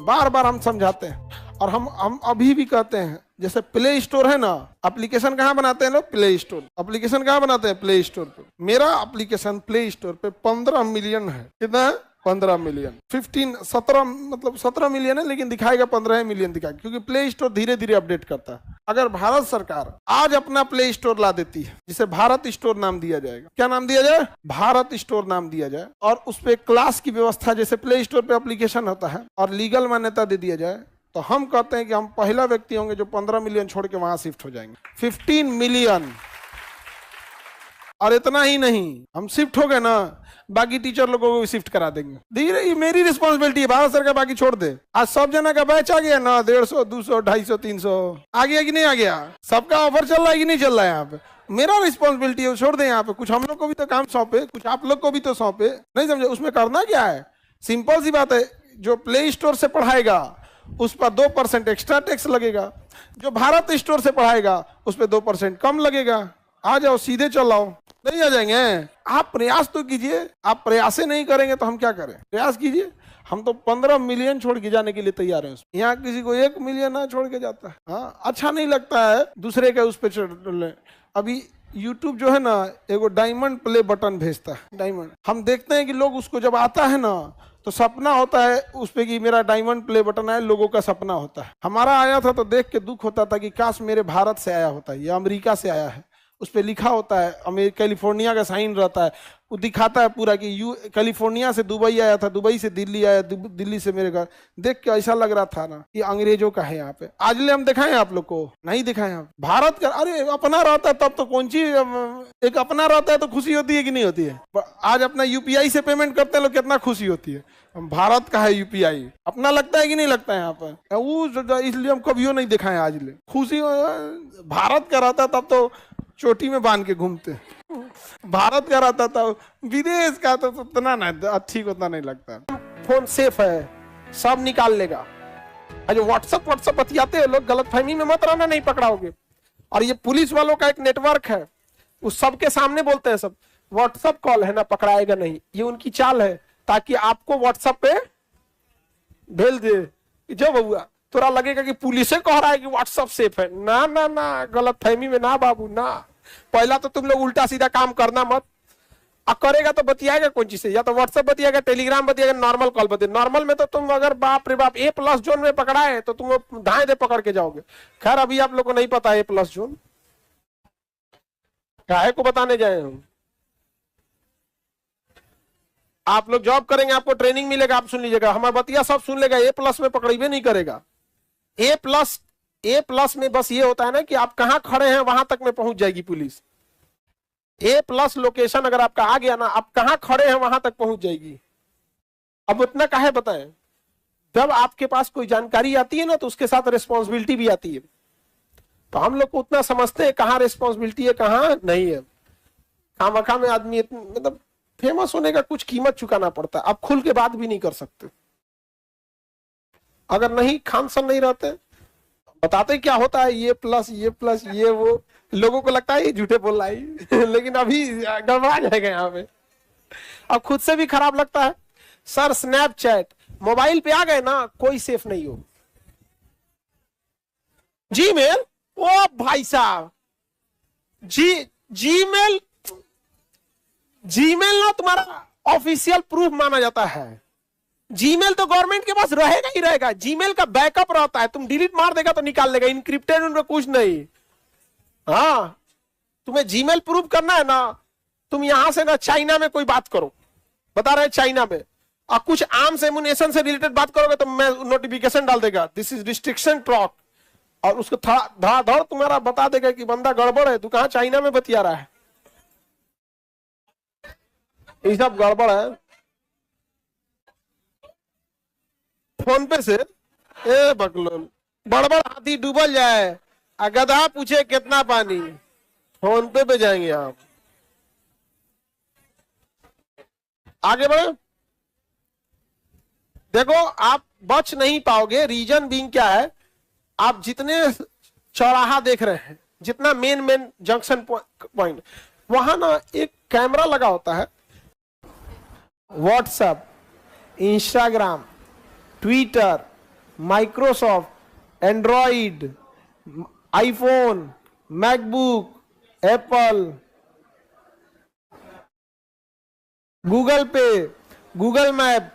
बार बार हम समझाते हैं और हम अभी भी कहते हैं, जैसे प्ले स्टोर है ना, एप्लीकेशन कहाँ बनाते हैं लोग? Play store. एप्लीकेशन कहाँ बनाते हैं? प्ले स्टोर पे। मेरा एप्लीकेशन प्ले स्टोर पे 15 मिलियन है। कितना है? 15 मिलियन। 17 मिलियन है, लेकिन दिखाएगा 15 मिलियन दिखाएगा, क्योंकि प्ले स्टोर धीरे धीरे अपडेट करता है। अगर भारत सरकार आज अपना प्ले स्टोर ला देती है, जिसे भारत स्टोर नाम दिया जाएगा, क्या नाम दिया जाए? भारत स्टोर नाम दिया जाए, और उस पर क्लास की व्यवस्था, जैसे प्ले स्टोर पे एप्लीकेशन होता है, और लीगल मान्यता दे दिया जाए, तो हम कहते हैं कि हम पहला व्यक्ति होंगे जो 15 मिलियन छोड़ के वहां शिफ्ट हो जाएंगे। 15 मिलियन। और इतना ही नहीं, हम शिफ्ट हो गए ना, बाकी टीचर लोगों को भी शिफ्ट करा देंगे। धीरे, ये मेरी रिस्पॉन्सिबिलिटी है, भारत सरकार बाकी छोड़ दे। आज सब जना का बैच आ गया ना, 150, 200, 250, 300 आ गया कि नहीं आ गया? सबका ऑफर चल रहा है कि नहीं चल रहा है? यहाँ पे मेरा रिस्पॉन्सिबिलिटी है, छोड़ दे। यहाँ पे कुछ हम लोग को भी तो काम सौंपे, कुछ आप लोग को भी तो सौंपे। नहीं समझे? उसमें करना क्या है? सिंपल सी बात है, जो प्ले स्टोर से पढ़ाएगा उस पर 2% एक्स्ट्रा टैक्स लगेगा, जो भारत स्टोर से पढ़ाएगा उस पर 2% कम लगेगा। आ जाओ, सीधे चलाओ। नहीं आ जाएंगे? आप प्रयास तो कीजिए। आप प्रयास नहीं करेंगे तो हम क्या करें? प्रयास कीजिए। हम तो 15 मिलियन छोड़ के जाने के लिए तैयार हैं। यहाँ किसी को 1 मिलियन ना छोड़ के जाता है। हाँ, अच्छा नहीं लगता है दूसरे के उस पर चढ़। अभी YouTube जो है ना, एगो डायमंड प्ले बटन भेजता है। डायमंड हम देखते हैं कि लोग उसको जब आता है ना, तो सपना होता है उस पे कि मेरा डायमंड प्ले बटन आए। लोगों का सपना होता है। हमारा आया था तो देख के दुख होता था कि काश मेरे भारत से आया होता है, ये अमेरिका से आया है। उस पे लिखा होता है, कैलिफोर्निया का साइन रहता है, वो दिखाता है पूरा कि कैलिफोर्निया से दुबई आया था, दुबई से दिल्ली आया, दिल्ली से मेरे घर। देख के ऐसा लग रहा था ना कि अंग्रेजों का है। यहाँ पे आज ले हम दिखाएं आप लोग को? नहीं दिखाएं। आप भारत का, अरे अपना रहता है तब तो कौन सी, एक अपना रहता है तो खुशी होती है कि नहीं होती है? आज अपना UPI से पेमेंट करते हैं लोग, कितना खुशी होती है। भारत का है UPI, अपना लगता है कि नहीं लगता है? यहाँ पर वो इसलिए हम कभी नहीं दिखाएं आज ले। खुशी भारत का रहता तब तो चोटी में बांध के घूमते। भारत का रहता था, विदेश का तो उतना ना ठीक, उतना नहीं लगता। फोन सेफ है, सब निकाल लेगा। जो व्हाट्सएप बतियाते हैं लोग, गलत फहमी में मत रहना, नहीं पकड़ाओगे। और ये पुलिस वालों का एक नेटवर्क है, उस सबके सामने बोलते हैं सब व्हाट्सएप कॉल है ना, पकड़ाएगा नहीं। ये उनकी चाल है, ताकि आपको व्हाट्सएप पे भेज दे। जो बउआ थोड़ा लगेगा कि पुलिस कह रहा है कि व्हाट्सएप सेफ है। ना ना ना, गलत फहमी में ना बाबू ना। पहला तो तुम लोग उल्टा सीधा काम करना मत। करेगा तो बतियाएगा कौन चीज से? या तो व्हाट्सएप बतियाएगा, टेलीग्राम बतियाएगा, नॉर्मल कॉल बतियाएगा। नॉर्मल में तो तुम अगर बाप रे बाप A+ जोन में पकड़ाए तो तुम धाए दे पकड़ के जाओगे। खैर अभी आप लोग को नहीं पता A+ जोन काहे को बताने जाए हम। आप लोग जॉब करेंगे, आपको ट्रेनिंग मिलेगा, आप सुन लीजिएगा, हमारा बतिया सब सुन लेगा। A+ में पकड़ेबे नहीं करेगा। A+ में बस ये होता है ना कि आप कहां खड़े हैं वहां तक में पहुंच जाएगी पुलिस। A+ लोकेशन अगर आपका आ गया ना, आप कहां खड़े हैं वहां तक पहुंच जाएगी। अब उतना काहे बताएं? जब आपके पास कोई जानकारी आती है ना, तो उसके साथ रिस्पॉन्सिबिलिटी भी आती है। तो हम लोग को उतना समझते हैं कहां रिस्पॉन्सिबिलिटी है कहां नहीं है। खामखा में आदमी मतलब फेमस होने का कुछ कीमत चुकाना पड़ता है। आप खुल के बात भी नहीं कर सकते। अगर नहीं खान सन नहीं रहते, बताते क्या होता है ये+ ये वो, लोगों को लगता है ये झूठे बोल रहा है लेकिन अभी गड़बड़ा जाएगा यहाँ पे। अब खुद से भी खराब लगता है। सर स्नैपचैट मोबाइल पे आ गए ना, कोई सेफ नहीं हो। जीमेल, ओ भाई साहब, जीमेल ना तुम्हारा ऑफिशियल प्रूफ माना जाता है। जीमेल तो गवर्नमेंट के पास रहेगा ही रहेगा। जीमेल का बैकअप रहता है, तुम डिलीट मार देगा तो निकाल लेगा, इनक्रिप्टेड उनका कुछ नहीं। हाँ, तुम्हें जीमेल प्रूफ करना है ना, तुम यहां से ना चाइना में कोई बात करो, बता रहे चाइना में, और कुछ आर्म्स एमुनेशन से रिलेटेड बात करोगे तो मैं नोटिफिकेशन डाल देगा, दिस इज रिस्ट्रिक्शन ट्रॉक, और उसको धड़ तुम्हारा बता देगा कि बंदा गड़बड़ है, तू कहां चाइना में बतिया रहा है। ये सब गड़बड़ है। फोन पे से ए बकलोल, बड़बड़ हाथी डूबल जाए, गधा पूछे कितना पानी, फोन पे जाएंगे आप। आगे बढ़े। देखो आप बच नहीं पाओगे। रीजन बीइंग क्या है, आप जितने चौराहा देख रहे हैं, जितना मेन जंक्शन पॉइंट, वहां ना एक कैमरा लगा होता है। WhatsApp, Instagram, Twitter, Microsoft, Android, iPhone, MacBook, Apple, Google पे, गूगल मैप,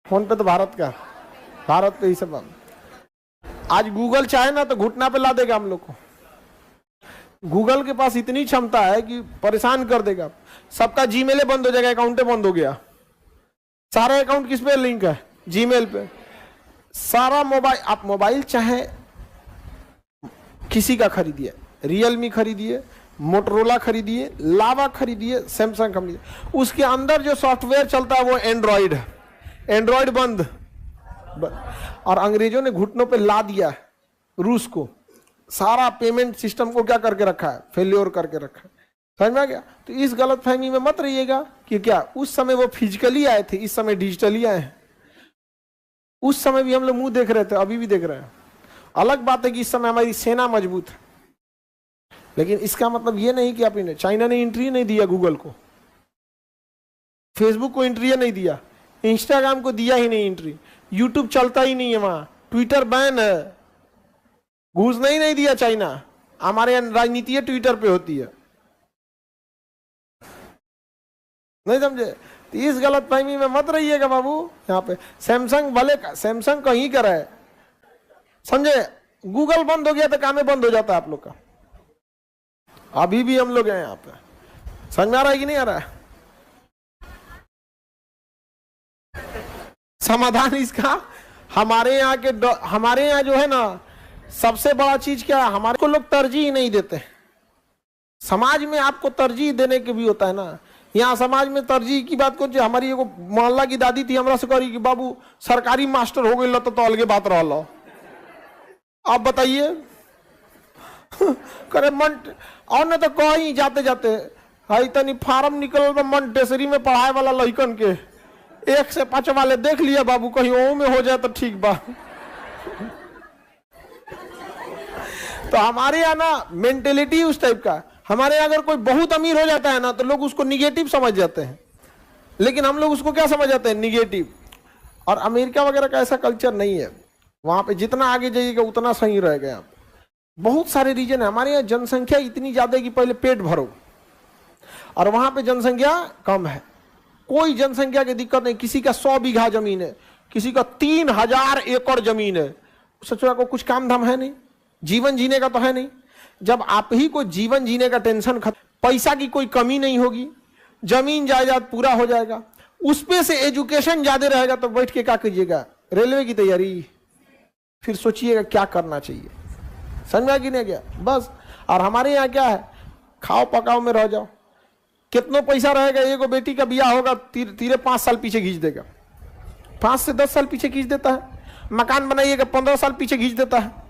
फोन पे तो भारत का, भारत पे ही सब। आज गूगल चाहे ना तो घुटना पे ला देगा हम लोग को। गूगल के पास इतनी क्षमता है कि परेशान कर देगा। सबका जीमेल बंद हो जाएगा, अकाउंट बंद हो गया। सारा अकाउंट किस पे लिंक है? जीमेल पे। सारा मोबाइल, आप मोबाइल चाहे किसी का खरीदिए, रियलमी खरीदिए, मोटरोला खरीदिए, लावा खरीदिए, सैमसंग खरीदिए, उसके अंदर जो सॉफ्टवेयर चलता है वो एंड्रॉइड है। एंड्रॉइड बंद। और अंग्रेजों ने घुटनों पे ला दिया रूस को। सारा पेमेंट सिस्टम को क्या करके रखा है? फेल्योर करके रखा है। समझ में आ गया? तो इस गलतफहमी में मत रहिएगा कि क्या उस समय वो फिजिकली आए थे, इस समय डिजिटली आए हैं। उस समय भी हम लोग मुंह देख रहे थे, अभी भी देख रहे हैं। अलग बात है कि इस समय हमारी सेना मजबूत है, लेकिन इसका मतलब ये नहीं कि आप इन्हें, चाइना ने एंट्री नहीं दिया गूगल को, फेसबुक को एंट्री नहीं दिया, इंस्टाग्राम को दिया ही नहीं एंट्री, यूट्यूब चलता ही नहीं है वहां, ट्विटर बैन है, घूस नहीं दिया चाइना। हमारे यहाँ राजनीति ट्विटर पे होती है, नहीं समझे? तो इस गलत फहमी में मत रहिएगा बाबू। यहाँ पे सैमसंग भले का, सैमसंग कहीं का रहे, समझे? गूगल बंद हो गया तो काम बंद हो जाता है आप लोग का। अभी भी हम लोग हैं यहाँ पे। समझ में आ रहा है कि नहीं आ रहा है? समाधान इसका हमारे यहाँ जो है ना, सबसे बड़ा चीज क्या है, हमारे को लोग तरजीह नहीं देते। समाज में आपको तरजीह देने के भी होता है ना। यहाँ समाज में तरजीह की बात को, हमारी एगो मोहल्ला की दादी थी, हमरा से करी कि बाबू सरकारी मास्टर हो गई तो अलगे बात रह लो। आप बताइए करे मन, और न तो कहीं जाते जाते हई तनी फार्म निकल तो मन टेसरी में पढ़ाए वाला लड़कन के 1 से 5 वाले देख लिया बाबू, कहीं ओ में हो जाए तो ठीक बा। तो हमारे यहाँ ना मेंटेलिटी उस टाइप का। हमारे यहाँ अगर कोई बहुत अमीर हो जाता है ना तो लोग उसको निगेटिव समझ जाते हैं, लेकिन हम लोग उसको क्या समझ जाते हैं? निगेटिव। और अमेरिका वगैरह का ऐसा कल्चर नहीं है। वहां पे जितना आगे जाइएगा उतना सही रहेगा। यहाँ पे बहुत सारे रीजन है। हमारे यहाँ जनसंख्या इतनी ज्यादा है कि पहले पेट भरो, और वहां पे जनसंख्या कम है। कोई जनसंख्या की दिक्कत नहीं। किसी का 100 बीघा जमीन है, किसी का 3000 एकड़ जमीन है। सचुआ को कुछ काम धाम है नहीं, जीवन जीने का तो है नहीं। जब आप ही को जीवन जीने का टेंशन खत्म, पैसा की कोई कमी नहीं होगी, जमीन जायदाद पूरा हो जाएगा, उस पे से एजुकेशन ज्यादा रहेगा, तो बैठ के क्या कीजिएगा? रेलवे की तैयारी। फिर सोचिएगा क्या करना चाहिए। समझा कि नहीं गया? बस। और हमारे यहाँ क्या है, खाओ पकाओ में रह जाओ। कितना पैसा रहेगा, एगो बेटी का बियाह होगा तीरे 5 साल पीछे खींच देगा, 5 से 10 साल पीछे खींच देता है। मकान बनाइएगा 15 साल पीछे खींच देता है।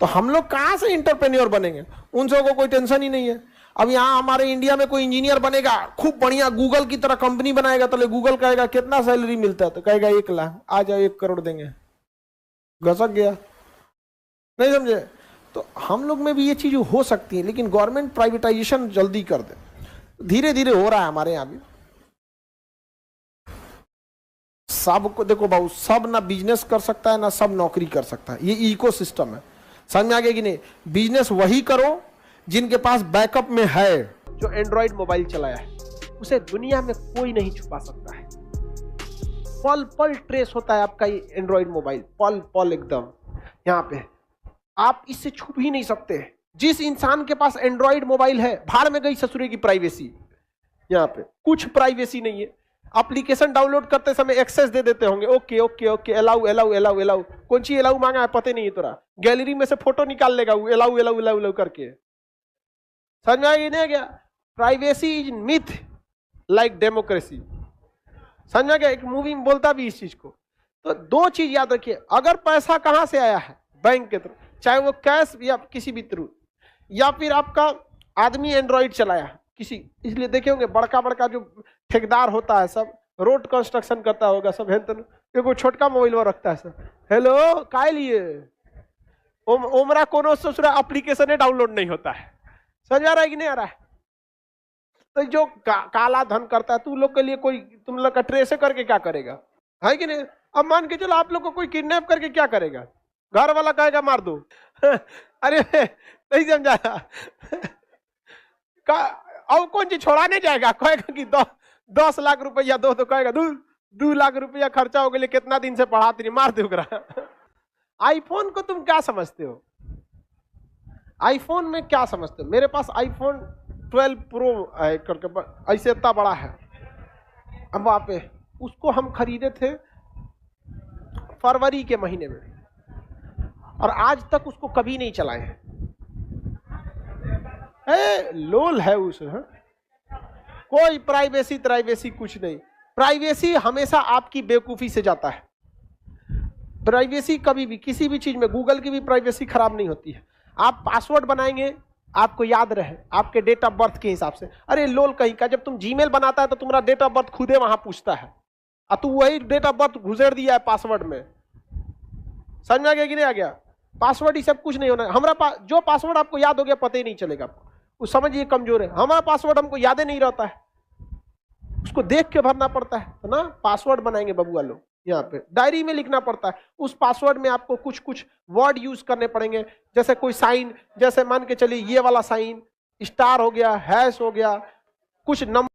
तो हम लोग कहां से इंटरप्रेन्योर बनेंगे? उन सबको को कोई टेंशन ही नहीं है। अब यहाँ हमारे इंडिया में कोई इंजीनियर बनेगा, खूब बढ़िया गूगल की तरह कंपनी बनाएगा, तो गूगल कहेगा कितना सैलरी मिलता है, तो कहेगा 1 लाख। आ जाओ 1 करोड़ देंगे, घसक गया। नहीं समझे? तो हम लोग में भी ये चीज हो सकती है, लेकिन गवर्नमेंट प्राइवेटाइजेशन जल्दी कर दे। धीरे धीरे हो रहा है हमारे यहाँ भी। सबको देखो बाबू, सब ना बिजनेस कर सकता है, ना सब नौकरी कर सकता है। ये इकोसिस्टम है। समझ में आ गया कि नहीं? बिजनेस वही करो जिनके पास बैकअप में है। जो एंड्रॉइड मोबाइल चलाया है उसे दुनिया में कोई नहीं छुपा सकता है। पल पल ट्रेस होता है आपका ये एंड्रॉइड मोबाइल, पल पल एकदम। यहाँ पे आप इससे छुप ही नहीं सकते। जिस इंसान के पास एंड्रॉइड मोबाइल है, भाड़ में गई ससुरे की प्राइवेसी। यहाँ पे कुछ प्राइवेसी नहीं है। एप्लीकेशन डाउनलोड करते समय एक्सेस दे देते होंगे, okay okay okay, allow allow allow allow. कौन सी अलाउ मांगा है पता नहीं है तोरा। गैलरी में से फोटो निकाल लेगा वो अलाउ अलाउ अलाउ अलाउ करके। समझ में आ गया? Privacy is myth like democracy. समझ में आ गया? एक मूवी में बोलता भी इस चीज को। तो 2 चीज याद रखिए। अगर पैसा कहां से आया है, बैंक के थ्रू, चाहे वो कैश या किसी भी थ्रू, या फिर आपका आदमी एंड्रॉइड चलाया किसी, इसलिए देखे होंगे बड़का बड़का जो ठेकेदार होता है सब रोड कंस्ट्रक्शन करता होगा सब, है तो छोटका मोबाइल में रखता है सब। हेलो काय लिए ओमरा कोनो ससुरा एप्लीकेशन डाउनलोड नहीं होता है। समझ आ रहा है कि नहीं आ रहा है? तो जो काला धन करता है, तुम लोग के लिए कोई, तुम लोग का ट्रेस करके क्या करेगा? है कि नहीं? अब मान के चलो आप लोग को कोई किडनैप करके क्या करेगा? घर वाला कहेगा मार दो। अरे नहीं समझाया। अब कौन चीज छोड़ाने जाएगा? कहेगा कि 10 लाख रुपया दो, तो कहेगा 2 लाख रुपया खर्चा हो गया, कितना दिन से पढ़ाती नहीं, मार दो। आईफोन को तुम क्या समझते हो? आईफोन में क्या समझते हो? मेरे पास आईफोन 12 प्रो है करके, ऐसे इतना बड़ा है। अब वहां पे उसको हम खरीदे थे फरवरी के महीने में, और आज तक उसको कभी नहीं चलाए हैं। लोल है उस, कोई प्राइवेसी कुछ नहीं। प्राइवेसी हमेशा आपकी बेवकूफी से जाता है। प्राइवेसी कभी भी किसी भी चीज में, गूगल की भी प्राइवेसी खराब नहीं होती है। आप पासवर्ड बनाएंगे, आपको याद रहे आपके डेट ऑफ बर्थ के हिसाब से। अरे लोल कहीं का, जब तुम जीमेल बनाता है तो तुम्हारा डेट ऑफ बर्थ खुदे वहां पूछता है, और तू वही डेट ऑफ बर्थ घुसेड़ दिया है पासवर्ड में। समझ में आ गया कि नहीं आ गया? पासवर्ड ही सब कुछ नहीं होना। हमारा जो पासवर्ड आपको याद हो गया पता ही नहीं चलेगा आपको, उस समझिए कमजोर है। हमारा पासवर्ड हमको याद ही नहीं रहता है, उसको देख के भरना पड़ता है ना। पासवर्ड बनाएंगे बबुआ लोग, यहाँ पे डायरी में लिखना पड़ता है। उस पासवर्ड में आपको कुछ कुछ वर्ड यूज करने पड़ेंगे, जैसे कोई साइन, जैसे मान के चलिए ये वाला साइन, स्टार हो गया, हैश हो गया, कुछ नंबर